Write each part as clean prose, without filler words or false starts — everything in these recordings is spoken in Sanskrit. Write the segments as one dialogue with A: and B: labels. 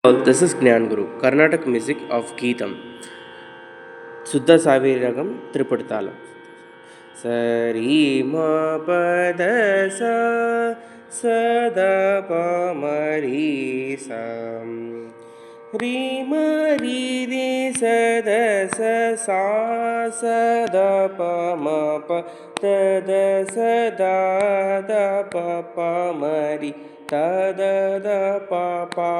A: This is Gnan Guru, Karnataka music of Geetam. Suddha Saviragam Tripurtalam. Sari ma pada sa sada pa mari sam. Ri ma ri ri sada sa da pa ma pa da da sa da pa pa mari da pa pa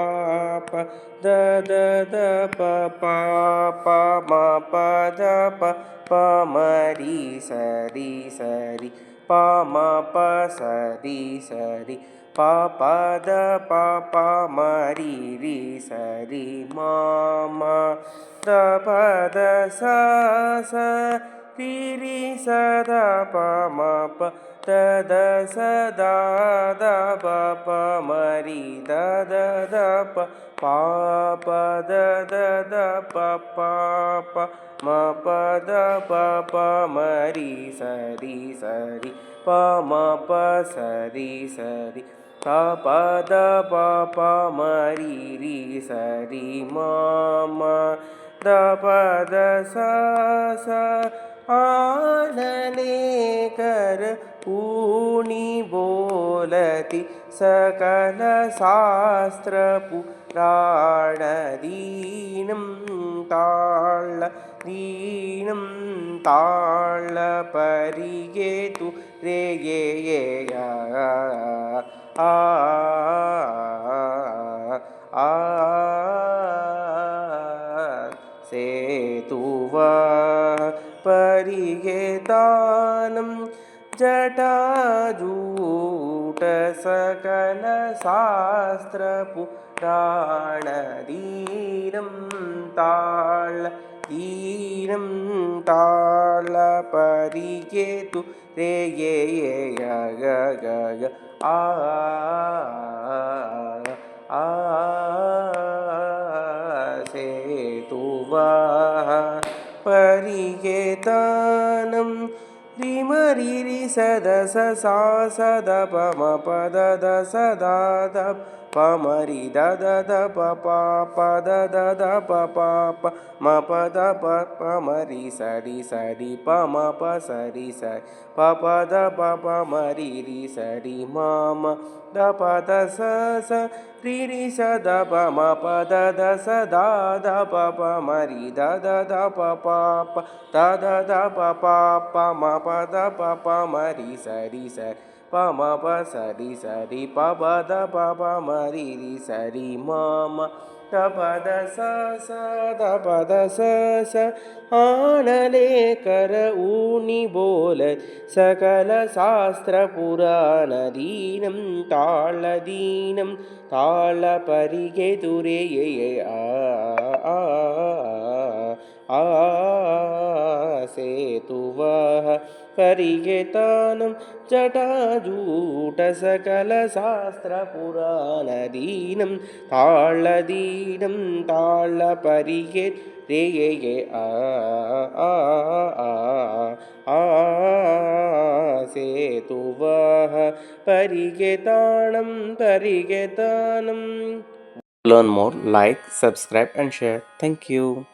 A: da pa ma pa pa ma ri sa ri pa sa ri pa ma ri da sa ri da pa ma ri pa ma ri pa ma sa आनने कर पूनी बोलती सकल शास्त्र पुराण दीनं ताळ परिगे तु रे ये आ सेतुवा परिगे दानं जटाजूट सकल शास्त्र पुराण दीनं ताळ परिगे तु रे ये आ सेतुवा परिगेतानं रिमरिरि सदस सा सद पम पद सदा पमरि दद पद प म पद पमरि सरि पम प सरि पद पमरि सरि मम द पद स रि स द प म पद सदा द पमरि दद प द प म पद पमरि सरि प म प सरि प द पमरि सरि मम द पद स आनले कर ऊनि बोल सकल शास्त्र पुराण दीनं ताळ परिगे तुरे आ सेतुवः परिगेतानं जटाजूट सकल शास्त्र पुराण दीनं ताळ परिगे रे आ सेतुवः परिगेतानं Learn more, like, subscribe and share. Thank you.